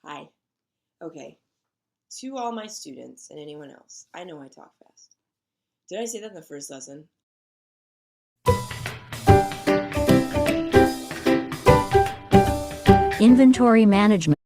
Hi. Okay. To all my students and anyone else, I know I talk fast. Did I say that in the first lesson? Inventory management.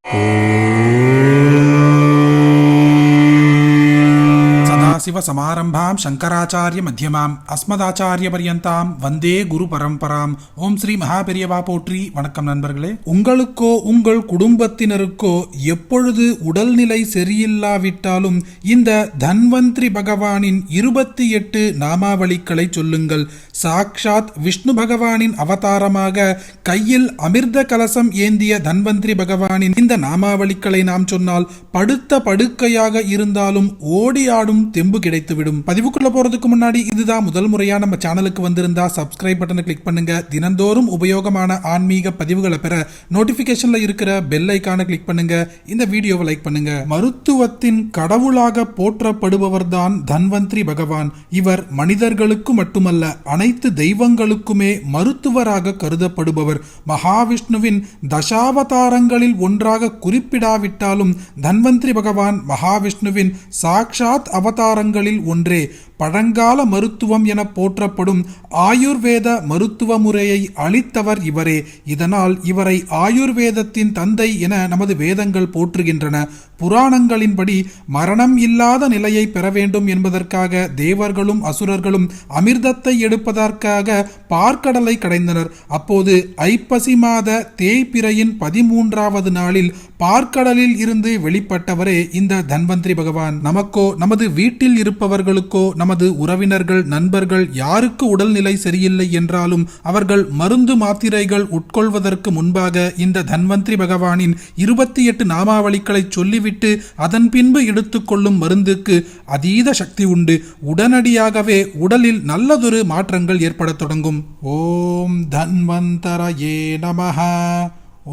सदाशिवसमारम्भां शङ्कराचार्यमध्यमाम् अस्मदाचार्यपर्यन्तां வந்தே குரு பரம்பராம். ஓம் ஸ்ரீ மகாபெரியவா போற்றி. வணக்கம் நண்பர்களே. உங்களுக்கோ உங்கள் குடும்பத்தினருக்கோ எப்பொழுது உடல்நிலை சரியில்லாவிட்டாலும் இந்த தன்வந்திரி பகவானின் 28 நாமாவளிகளை சொல்லுங்கள். சாக்ஷாத் விஷ்ணு பகவானின் அவதாரமாக கையில் அமிர்த கலசம் ஏந்திய தன்வந்திரி பகவானின் இந்த நாமாவளிகளை நாம் சொன்னால் படுத்த படுக்கையாக இருந்தாலும் ஓடி ஆடும் தெம்பு கிடைத்துவிடும். பதிவுக்குள்ள போறதுக்கு முன்னாடி இதுதான் முதல் முறையா நம்ம சேனலுக்கு வந்திருந்தா சப்ஸ்கிரைப் பட்டனை கிளிக் பண்ணுங்க. தினந்தோறும் உபயோகமான ஆன்மீக பதிவுகளை பெற நோட்டிபிகேஷன்ல இருக்கிற பெல் ஐகானை கிளிக் பண்ணுங்க. இந்த வீடியோவை லைக் பண்ணுங்க. மருத்துவத்தின் கடவுளாக போற்றப்படுபவர் தான் தன்வந்திரி பகவான். இவர் மனிதர்களுக்கு மட்டுமல்ல அனைத்து தெய்வங்களுக்குமே மருத்துவராக கருதப்படுபவர். மகாவிஷ்ணுவின் தசாவதாரங்களில் ஒன்றாக குறிப்பிடாவிட்டாலும் தன்வந்திரி பகவான் மகாவிஷ்ணுவின் சாக்ஷாத் அவதாரங்களில் ஒன்றே. பழங்கால மருத்துவம் என போற்றப்படும் ஆயுர்வேத மருத்துவ முறையை அளித்தவர் இவரே. இதனால் இவரை ஆயுர்வேதத்தின் தந்தை என நமது வேதங்கள் போற்றுகின்றன. புராணங்களின்படி மரணம் இல்லாத நிலையை பெற வேண்டும் என்பதற்காக தேவர்களும் அசுரர்களும் அமிர்தத்தை எடுப்பதற்காக பார்க்கடலை கடைந்தனர். அப்போது ஐப்பசி மாத தேய்பிறையின் 13வது நாளில் பார்க்கடலில் இருந்து வெளிப்பட்டவரே இந்த தன்வந்திரி பகவான். நமக்கோ நமது வீட்டில் இருப்பவர்களுக்கோ நமது உறவினர்கள் நண்பர்கள் யாருக்கு உடல்நிலை சரியில்லை என்றாலும் அவர்கள் மருந்து மாத்திரைகள் உட்கொள்வதற்கு முன்பாக இந்த தன்வந்திரி பகவானின் 28 நாமாவளிகளை சொல்லிவிட்டு அதன் பின்பு எடுத்துக்கொள்ளும் மருந்துக்கு அதீத சக்தி உண்டு. உடனடியாகவே உடலில் நல்லதொரு மாற்றங்கள் ஏற்பட தொடங்கும். ஓம் தன்வந்தரயே நமஹ.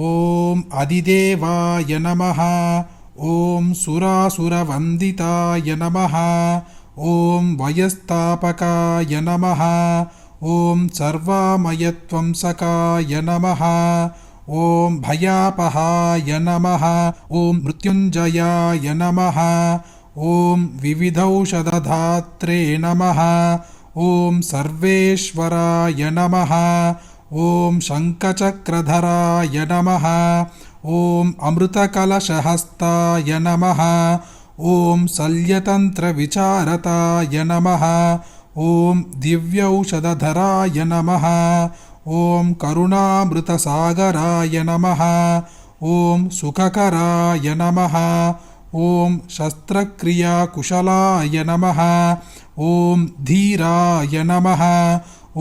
ஓம் அதிதேவாய நமஹ. ஓம் சுராசுரவந்திதாய நமஹ. ஓம் வயஸ்தாபகாய நமஹ. ஓம் சர்வாமயத்வம்சகாய நமஹ. ஓம் பயாபஹாய நமஹ. ஓம் மிருத்யுஞ்சயாய நமஹ. ஓம் விவிதௌஷததாத்ரே நமஹ. ஓம் சர்வேஸ்வராய நமஹ. ஓம் சங்கசக்ரதராய நமஹ. ஓம் அமிர்தகலசஹஸ்தாய நமஹ. ஓம் சல்யதந்திர விசாரதாய நமஹ. ஓம் திவ்யௌஷததராய நமஹ. ஓம் கருணாமிருதசாகராய நமஹ. ஓம் சுககராய நமஹ. ஓம் சஸ்திரக்ரியா குஷலாய நமஹ. ஓம் தீராய நமஹ.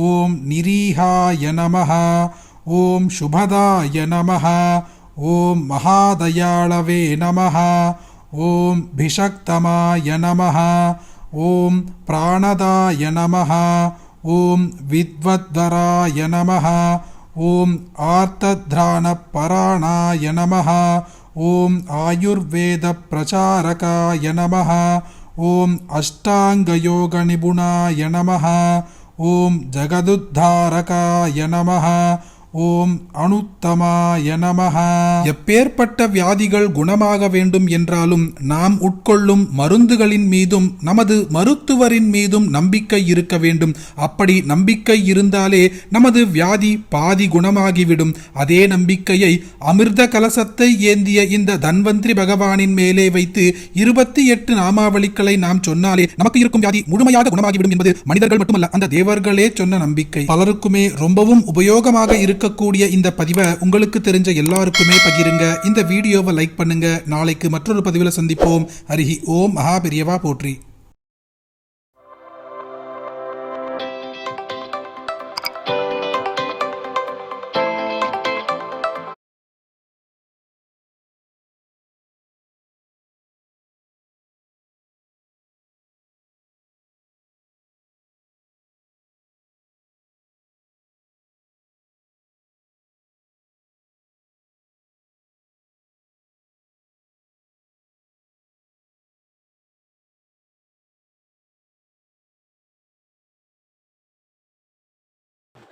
ஓம் நிரீஹாய நமஹ. ஓம் சுபதாய நமஹ. ஓம் மகாதயாளவே நமஹ. ஓம் பிஷக்தமாய நமஹ. ஓம் பிராணதாய நமஹ. ஓம் வித்வத்வராய நமஹ. ஓம் ஆர்த்தத்ராணபராணாய நமஹ. ஓம் ஆயுர்வேத பிரசாரகாய நமஹ. ஓம் அஷ்டாங்கயோக நிபுணாய நமஹ. ஓம் ஜகதுத்தாரகாய நமஹ. ஓம் அனுத்தமாய நமஹ. எப்பேற்பட்ட வியாதிகள் குணமாக வேண்டும் என்றாலும் நாம் உட்கொள்ளும் மருந்துகளின் மீதும் நமது மருத்துவரின் மீதும் நம்பிக்கை இருக்க வேண்டும். அப்படி நம்பிக்கை இருந்தாலே நமது வியாதி பாதி குணமாகிவிடும். அதே நம்பிக்கையை அமிர்த கலசத்தை ஏந்திய இந்த தன்வந்திரி பகவானின் மேலே வைத்து 28 நாமாவளிகளை நாம் சொன்னாலே நமக்கு இருக்கும் வியாதி முழுமையாக குணமாகிவிடும் என்பது மனிதர்கள் மட்டுமல்ல அந்த தேவர்களே சொன்ன நம்பிக்கை. பலருக்குமே ரொம்பவும் உபயோகமாக இருக்கக்கூடிய இந்த பதிவை உங்களுக்கு தெரிஞ்ச எல்லாருக்குமே பகிருங்க. இந்த வீடியோவை லைக் பண்ணுங்க. நாளைக்கு மற்றொரு பதிவில் சந்திப்போம். ஹரிஹி ஓம் மகாபெரியவா போற்றி.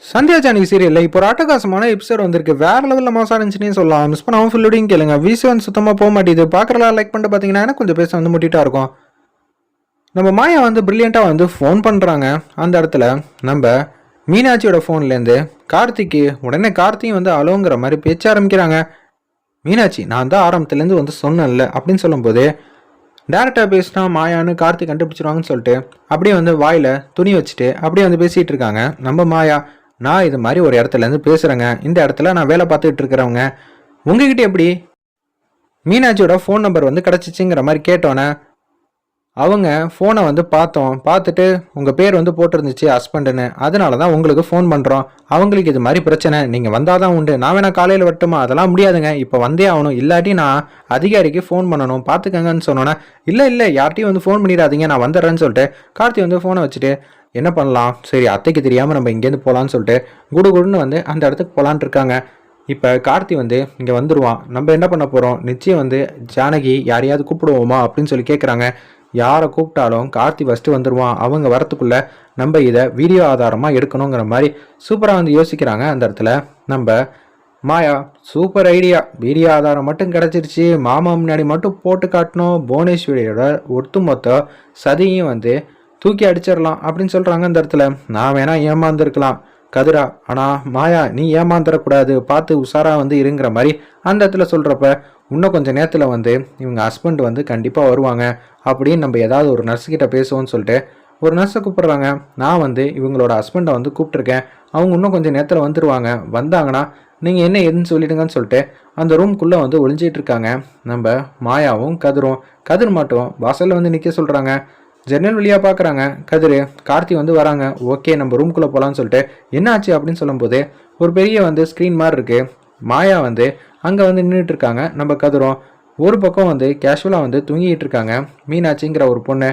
சந்தியா ஜானகி சீரியல்ல இப்போ ஒரு அட்டகாசமான எபிசோட் வந்திருக்கு. வேற லெவலில் மாசா இருந்துச்சுன்னே சொல்லலாம். மிஸ் பண்ணாமல் ஃபுல்லோடையும் கேளுங்க. விசுவன் சுத்தமாக போக மாட்டேது. பார்க்குறலாம் லைக் பண்ணிட்டு பார்த்தீங்கன்னா எனக்கு கொஞ்சம் பேச வந்து முட்டிட்டா இருக்கும். நம்ம மாயா வந்து பிரில்லியண்ட்டாக வந்து ஃபோன் பண்ணுறாங்க. அந்த இடத்துல நம்ம மீனாட்சியோட ஃபோன்லேருந்து கார்த்திக்கு உடனே கார்த்தியும் வந்து அலோங்கிற மாதிரி பேச்ச ஆரம்பிக்கிறாங்க. மீனாட்சி நான் தான் ஆரம்பத்துலேருந்து வந்து சொன்னேன்ல அப்படின்னு சொல்லும்போது டேரெக்டாக பேசினா மாயான்னு கார்த்திக் கண்டுபிடிச்சிருவாங்கன்னு சொல்லிட்டு அப்படியே வந்து வாயில் துணி வச்சுட்டு அப்படியே வந்து பேசிகிட்டு இருக்காங்க. நம்ம மாயா நான் இது மாதிரி ஒரு இடத்துலேருந்து பேசுகிறேங்க. இந்த இடத்துல நான் வேலை பார்த்துட்டு இருக்கிறவங்க. உங்ககிட்ட எப்படி மீனாட்சியோட ஃபோன் நம்பர் வந்து கிடச்சிச்சிங்கிற மாதிரி கேட்டோன்னே அவங்க ஃபோனை வந்து பார்த்துட்டு உங்கள் பேர் வந்து போட்டிருந்துச்சு ஹஸ்பண்டுன்னு, அதனால தான் உங்களுக்கு ஃபோன் பண்ணுறோம். அவங்களுக்கு இது மாதிரி பிரச்சனை, நீங்கள் வந்தால் தான் உண்டு. நான் வேணா காலையில் வரட்டுமா? அதெல்லாம் முடியாதுங்க, இப்போ வந்தே ஆகணும், இல்லாட்டி நான் அதிகாரிக்கு ஃபோன் பண்ணணும், பார்த்துக்கங்கன்னு சொன்னோன்னே இல்லை யார்ட்டையும் வந்து ஃபோன் பண்ணிடாதீங்க, நான் வந்துடுறேன்னு சொல்லிட்டு கார்த்தி வந்து ஃபோனை வச்சுட்டு என்ன பண்ணலாம், சரி அத்தைக்கு தெரியாமல் நம்ம இங்கேருந்து போகலான்னு சொல்லிட்டு குடுன்னு வந்து அந்த இடத்துக்கு போகலான் இருக்காங்க. இப்போ கார்த்தி வந்து இங்கே வந்துடுவான். நம்ம என்ன பண்ண போகிறோம், நிச்சயம் வந்து ஜானகி யாரையாவது கூப்பிடுவோமா அப்படின்னு சொல்லி கேட்குறாங்க. யாரை கூப்பிட்டாலும் கார்த்தி ஃபஸ்ட்டு வந்துடுவான். அவங்க வரத்துக்குள்ளே நம்ம இதை வீடியோ ஆதாரமாக எடுக்கணுங்கிற மாதிரி சூப்பராக வந்து யோசிக்கிறாங்க. அந்த இடத்துல நம்ம மாயா சூப்பர் ஐடியா, வீடியோ ஆதாரம் மட்டும் கிடச்சிருச்சு, மாமா முன்னாடி மட்டும் போட்டு காட்டணும், புவனேஸ்வரியோட ஒட்டுமொத்த சதியும் வந்து தூக்கி அடிச்சிடலாம் அப்படின்னு சொல்கிறாங்க. அந்த இடத்துல நான் வேணா ஏமாந்துருக்கலாம் கதிரா, ஆனால் மாயா நீ ஏமாந்துடக்கூடாது, பார்த்து உஷாராக வந்து இருங்கிற மாதிரி அந்த இடத்துல சொல்கிறப்ப இன்னும் கொஞ்சம் நேரத்தில் வந்து இவங்க ஹஸ்பண்ட் வந்து கண்டிப்பாக வருவாங்க அப்படின்னு நம்ம ஏதாவது ஒரு நர்ஸுக்கிட்ட பேசுவோம்னு சொல்லிட்டு ஒரு நர்ஸை கூப்பிட்றாங்க. நான் வந்து இவங்களோட ஹஸ்பண்டை வந்து கூப்பிட்ருக்கேன், அவங்க இன்னும் கொஞ்சம் நேரத்தில் வந்துடுவாங்க, வந்தாங்கன்னா நீங்கள் என்ன எதுன்னு சொல்லிடுங்கன்னு சொல்லிட்டு அந்த ரூம்குள்ளே வந்து ஒளிஞ்சிட்டு இருக்காங்க. நம்ம மாயாவும் கதிர் மட்டும் வாசலில் வந்து நிற்க சொல்கிறாங்க. ஜன்னல் வழியாக பார்க்குறாங்க. கதிர் கார்த்தி வந்து வராங்க. ஓகே நம்ம ரூம்குள்ளே போகலான்னு சொல்லிட்டு என்ன ஆச்சு அப்படின்னு சொல்லும்போது ஒரு பெரிய வந்து ஸ்க்ரீன் மாதிரி இருக்குது. மாயா வந்து அங்கே வந்து நின்றுட்டு இருக்காங்க. நம்ம கதிரும் ஒரு பக்கம் வந்து கேஷுவலாக வந்து தூங்கிட்டு இருக்காங்க. மீனாட்சிங்கிற ஒரு பொண்ணு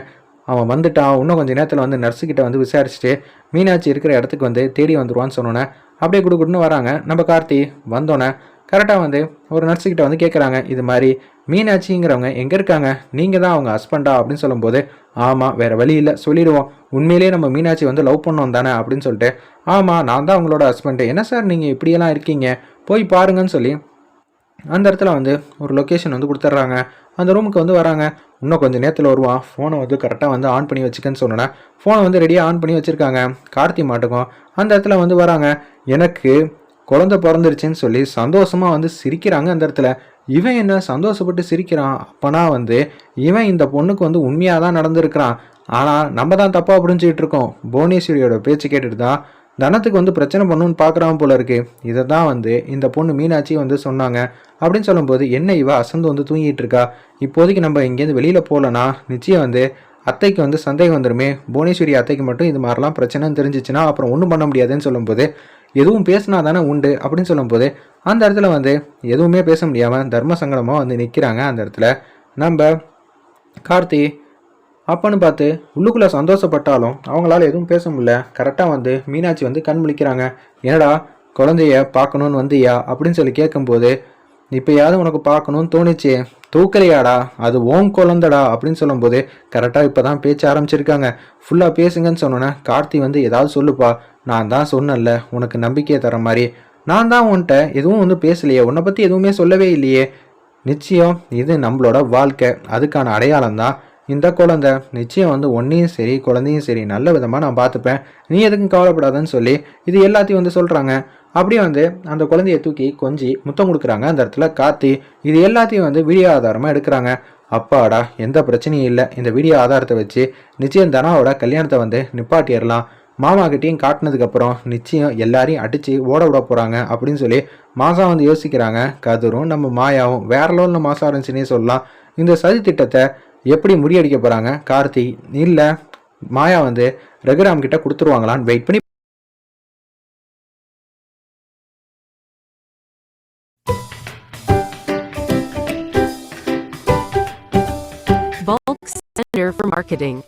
அவன் வந்துட்டான், இன்னும் கொஞ்சம் நேரத்தில் வந்து நர்ஸுக்கிட்ட வந்து விசாரிச்சுட்டு மீனாட்சி இருக்கிற இடத்துக்கு வந்து தேடி வந்துடுவான்னு சொன்னோன்னே அப்படியே குடுன்னு வராங்க. நம்ம கார்த்தி வந்தோன்னே கரெக்டாக வந்து ஒரு நர்ஸுக்கிட்ட வந்து கேட்குறாங்க, இது மாதிரி மீனாட்சிங்கிறவங்க எங்கே இருக்காங்க, நீங்கள் தான் அவங்க ஹஸ்பண்டா அப்படின்னு சொல்லும்போது ஆமாம் வேறு வழி இல்லை சொல்லிடுவோம், உண்மையிலேயே நம்ம மீனாட்சி வந்து லவ் பண்ணோம் தானே அப்படின்னு சொல்லிட்டு ஆமாம் நான் தான் அவங்களோட ஹஸ்பண்டு, என்ன சார் நீங்கள் இப்படியெல்லாம் இருக்கீங்க, போய் பாருங்கன்னு சொல்லி அந்த இடத்துல வந்து ஒரு லொக்கேஷன் வந்து கொடுத்துட்றாங்க. அந்த ரூமுக்கு வந்து வராங்க. இன்னும் கொஞ்சம் நேரத்தில் வருவான், ஃபோனை வந்து கரெக்டாக வந்து ஆன் பண்ணி வச்சுக்கன்னு சொன்னோன்னே ஃபோனை வந்து ரெடியாக ஆன் பண்ணி வச்சுருக்காங்க. கார்த்தி மாட்டுக்கும் அந்த இடத்துல வந்து வராங்க. எனக்கு குழந்தை பிறந்துருச்சுன்னு சொல்லி சந்தோஷமாக வந்து சிரிக்கிறாங்க. அந்த இடத்துல இவன் என்ன சந்தோஷப்பட்டு சிரிக்கிறான், அப்போனா வந்து இவன் இந்த பொண்ணுக்கு வந்து உண்மையாக தான் நடந்திருக்கிறான், ஆனால் நம்ம தான் தப்பாக புரிஞ்சுக்கிட்டு இருக்கோம். புவனேஸ்வரியோட பேச்சு கேட்டுட்டு தான் தனத்துக்கு வந்து பிரச்சனை பண்ணணும்னு பார்க்குறான் போல இருக்கு. இதை தான் வந்து இந்த பொண்ணு மீனாட்சி வந்து சொன்னாங்க அப்படின்னு சொல்லும்போது என்ன இவ அசந்து வந்து தூங்கிட்டு இருக்கா, இப்போதைக்கு நம்ம இங்கேருந்து வெளியில் போகலன்னா நிச்சயம் வந்து அத்தைக்கு வந்து சந்தேகம் வந்துடுமே, புவனேஸ்வரி அத்தைக்கு மட்டும் இது மாதிரிலாம் பிரச்சனைன்னு தெரிஞ்சிச்சுன்னா அப்புறம் ஒன்றும் பண்ண முடியாதுன்னு சொல்லும்போது எதுவும் பேசினா தானே உண்டு அப்படின்னு சொல்லும்போது அந்த இடத்துல வந்து எதுவுமே பேச முடியாமல் தர்ம சங்கடமாக வந்து நிற்கிறாங்க. அந்த இடத்துல நம்ம கார்த்தி அப்பன்னு பார்த்து உள்ளுக்குள்ளே சந்தோஷப்பட்டாலும் அவங்களால எதுவும் பேச முடியல. கரெக்டாக வந்து மீனாட்சி வந்து கண் முழிக்கிறாங்க. என்னடா குழந்தைய பார்க்கணுன்னு வந்தியா அப்படின்னு சொல்லி கேட்கும்போது இப்போயாவது உனக்கு பார்க்கணுன்னு தோணுச்சு, தூக்கலையாடா, அது ஓம் குழந்தடா அப்படின்னு சொல்லும்போது கரெக்டாக இப்போ தான் பேச்ச ஆரம்பிச்சிருக்காங்க. ஃபுல்லாக பேசுங்கன்னு சொன்னோன்னே கார்த்தி வந்து ஏதாவது சொல்லுப்பா, நான் தான் சொன்னேன்ல உனக்கு நம்பிக்கையை தர மாதிரி, நான் தான் உன்கிட்ட எதுவும் வந்து பேசலையே, உன்னை பற்றி எதுவுமே சொல்லவே இல்லையே, நிச்சயம் இது நம்மளோட வாழ்க்கை, அதுக்கான அடையாளம் தான் இந்த குழந்தை, நிச்சயம் வந்து ஒன்றையும் சரி குழந்தையும் சரி நல்ல விதமாக நான் பார்த்துப்பேன், நீ எதுக்கும் கவலைப்படாதன்னு சொல்லி இது எல்லாத்தையும் வந்து சொல்கிறாங்க. அப்படியே வந்து அந்த குழந்தைய தூக்கி கொஞ்சி முத்தம் கொடுக்குறாங்க. அந்த இடத்துல கார்த்தி இது எல்லாத்தையும் வந்து வீடியோ ஆதாரமாக எடுக்கிறாங்க. அப்பாடா எந்த பிரச்சனையும் இல்லை, இந்த வீடியோ ஆதாரத்தை வச்சு நிச்சயம் தனாவோட கல்யாணத்தை வந்து நிப்பாட்டிடலாம், மாமா கிட்டேயும் காட்டினதுக்கப்புறம் நிச்சயம் எல்லாரையும் அடித்து ஓட விட போகிறாங்க அப்படின்னு சொல்லி மாசா வந்து யோசிக்கிறாங்க. கதிரும் நம்ம மாயாவும் வேற லெவலில் மாசா இருந்துச்சுன்னே சொல்லலாம். இந்த சதி திட்டத்தை எப்படி முறியடிக்க போகிறாங்க கார்த்தி, இல்லை மாயா வந்து ரகுராம் கிட்ட கொடுத்துருவாங்களான்னு வெயிட் பண்ணி Bulk Center for Marketing.